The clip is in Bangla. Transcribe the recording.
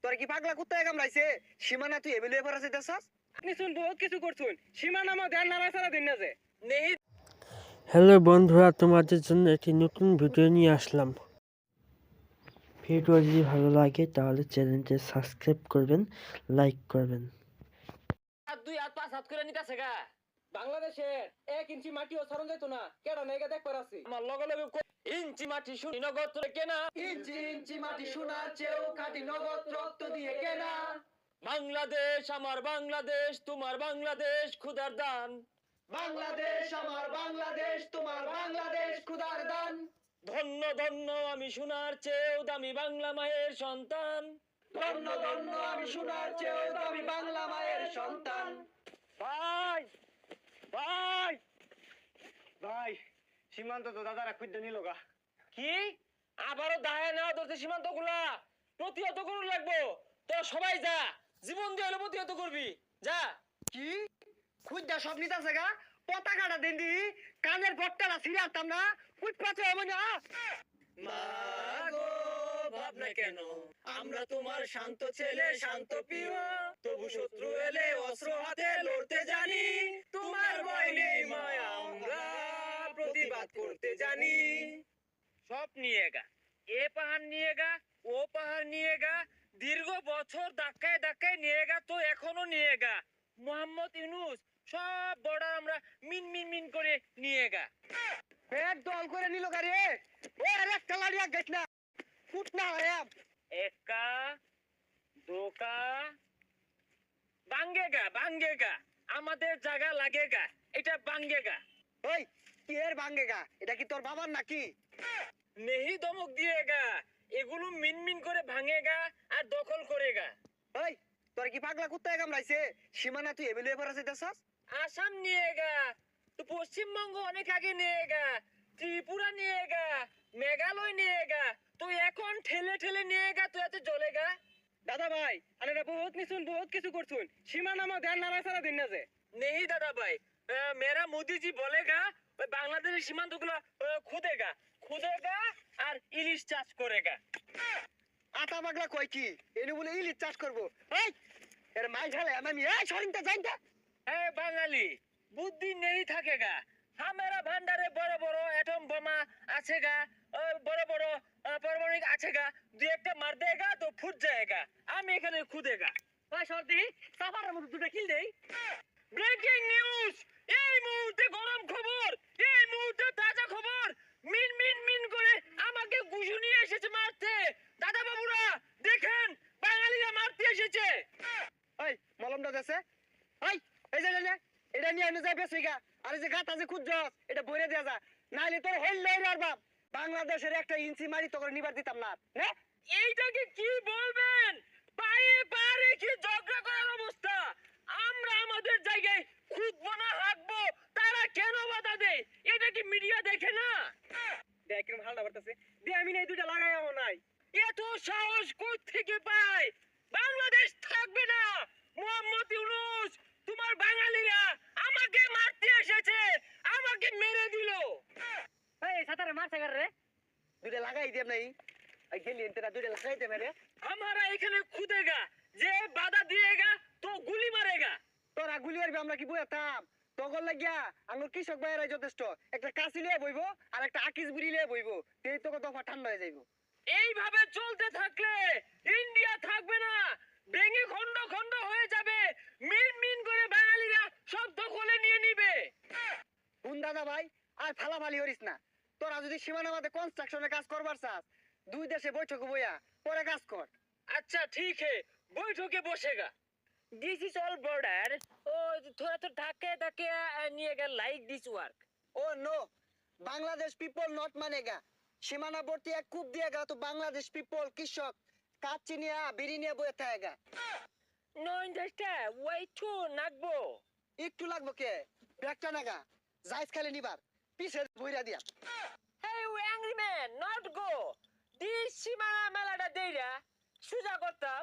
তোর কি পাগলা কুত্তায় কামড়াইছে? সীমানা তুই এবেলে এবার আছে দেছস? আপনি শুন বহুত কিছু করছুন, সীমানা মা ধ্যান নাড়া ছাড়া দিন না যে নেই। হ্যালো বন্ধুরা, তোমাদের জন্য একটি নতুন ভিডিও নিয়ে আসলাম। ভিডিও যদি ভালো লাগে তাহলে চ্যানেলটি সাবস্ক্রাইব করবেন, লাইক করবেন। হাত দুই হাত পাঁচ হাত করে নিতেছে গা। বাংলাদেশের 1 ইঞ্চি মাটিও ছড়ন যাইতো না, কেডা নেগা দেখ পারাছি আমার লগে লগে ইঞ্চি মাটি শুনি নগদ কেনা, ইঞ্চি ইঞ্চি মাটি সোনার চেয়েও খাঁটি নগদ রক্ত দিয়ে কেনা। বাংলাদেশ আমার বাংলাদেশ, তোমার বাংলাদেশ খুদার দান। বাংলাদেশ আমার বাংলাদেশ, তোমার বাংলাদেশ খুদার দান। ধন্য ধন্য আমি সোনার চেয়েও দামি বাংলা মায়ের সন্তান। ধন্য ধন্য আমি সোনার চেয়েও দামি বাংলা মায়ের সন্তান। ভাই ভাই ভাই, সীমান্ত তো দাদারা খুঁজতে নিল গা। কি আবারও দায় নেওয়া ধরছে সীমান্ত গুলা প্রতিহত করুন লাগবো। তোরা সবাই যা, জীবন দিয়ে হলে প্রতিহত করবি, যা। কি খুঁজতে সব নিতেছে গা? পতাকাটা দিন দি, কানের পট্টাটা ছিঁড়ে আসতাম না, উৎপাতে হবে না। মাগো ভাবনা কেন, আমরা তোমার শান্ত ছেলে শান্ত প্রিয়, তবু শত্রু এলে অস্ত্র হাতে লড়তে জানি। তোমার ভয় নেই মায়া, আমরা প্রতিবাদ করতে জানি। সব নিয়ে গা, এ পাহাড় নিয়ে গা, ও পাহাড় নিয়ে গা, দীর্ঘ বছর ধাক্কায় ধাক্কায় নিয়ে গা, তো এখনো নিয়ে গা। মোহাম্মদ ইউনূস সব বর্ডার আমরা মিন মিন মিন করে নিয়ে গা। পেট দল করে নিল গা রে। ও আরে কালারিয়া গেছ না, ফুট না হয়। একা দোকা ভাঙ্গেগা ভাঙ্গেগা, আমাদের জায়গা লাগেগা, এটা ভাঙ্গেগা। ওই কি এর ভাঙ্গেগা? এটা কি তোর বাবার নাকি? নেহি ধমক দিয়েগা, এগুলো মিন মিন করে ভাঙেগা আর দখল করেগা। ওই তোর কি পাগলা কুত্তায় কামড়াইছে? সীমানা তুই এবেলে এবার আছে দেছস? আসাম নিয়েগা, তো পশ্চিমবঙ্গ অনেক আগে নিয়েগা, ত্রিপুরা নিয়েগা, মেঘালয় নিয়েগা, তো এখন ঠেলে ঠেলে নিয়েগা, তো এত জ্বলেগা। দাদা ভাই আরে বহুত নিছুন, বহুত কিছু করছুন, সীমানা মা ধ্যান নাড়া ছাড়া দিন না যে নেই। দাদা ভাই মেরা মোদিজি বলেগা ওই বাংলাদেশের সীমান্ত গুলো খুদেগা খুদেগা আর ইলিশ চাষ করেগা। আতা পাগলা কয় কি? এনে বলে ইলিশ চাষ করবো? এই এর মাই ঝালে আমি এই সরিনতে যাইতা। হ্যাঁ বাঙালি বুদ্ধি নেই থাকেগা, হামেরা ভান্ডারে বড় বড় অ্যাটম বোমা আছেগা, বড় বড় পারমাণবিক আছেগা, দুই একটা মার দেগা তো ফুট যায়গা, আমি এখানে খুদেগা। ভাই সর্দি সাফারের মধ্যে দুটো কিল দেই। ব্রেকিং নিউজ, এই মুহূর্তে গরম খবর, এই মুহূর্তে তাজা খবর, মিন মিন মিন করে আমাকে গুজু নিয়ে এসেছে মারতে। দাদা বাবুরা দেখেন, বাঙালিরা মারতে এসেছে। ওই মলমটা দেছে। ওই এই যে নে এটা নিয়ে এনে যাই বেসিগা। আর এই যে গাতা যে খুঁজছস এটা বইরে দেয়া যা, নাইলে তোর হইল আর বাপ বাংলাদেশের একটা ইঞ্চি মারি তোকে নিবার দিতাম না। না এইটাকে কি বলবেন? পায়ে পা রেখে ঝগড়া করার অবস্থা। আমরা আমাদের জায়গায় খুঁজবো না হাঁকবো, তারা কেন বাধা দেয়? এটা কি মিডিয়া দেখে না? দেখ কিরম হালটা বাড়তেছে, দিয়ে আমি নাই দুইটা লাগাইও নাই। এত সাহস কই থেকে পায়? বাংলাদেশ থাকবে না। মোহাম্মদ ইউনূস, তোমার বাঙালিরা আমাকে মারতে এসেছে, আমাকে মেরে দিল। এই সাতারে মারছে রে, দুইটা লাগাই দিম নাই। এই গেলি এনতেরা দুইটা লাগাই দে মেরে। हमारा এখানে খুদেগা, যে বাধা দিয়েগা তো গুলি মারেগা। তোরা গুলি মারবি আমরা কি বইতাম? তখন লাগিয়া আমার কৃষক ভাইয়েরাই যথেষ্ট। একটা কাশি লিয়ে বইবো আর একটা আকিস বুড়ি লিয়ে বইবো, তেই তোকে দফা ঠান্ডা হয়ে যাইবো। এইভাবে চলতে থাকলে ইন্ডিয়া থাকবে না, ভেঙে খন্ড খন্ড হয়ে যাবে। মিন মিন করে বাঙালিরা সব দখলে নিয়ে নিবে। হুন দাদা ভাই আর ফালাফালি করিস না। তোরা যদি সীমানা মাঝে কনস্ট্রাকশনে কাজ করবার চাস, দুই দেশে বৈঠকে বইয়া পরে কাজ কর। अच्छा ठीक है, বৈঠকে বসেগা। This is all border. ও থোড়া তো ঢাকে ঢাকে নিয়ে গেল like this work. Oh no, Bangladesh people not মানেগা। সীমানাবর্তী এক কূপ দিয়েগা তো বাংলাদেশ পিপল কৃষক কাচ্চি নিয়ে বিড়ি নিয়ে বয়ে থাকেগা। নো ইন্টারেস্ট, ওয়াই টু নাগবো। একটু লাগবো কে? ব্যাগটা নাগা যাইস খালি নিবার পিছে বইরা দিয়া। Hey, we angry man, not go. This সীমানা মেলাটা দেইরা সুজা করতাম।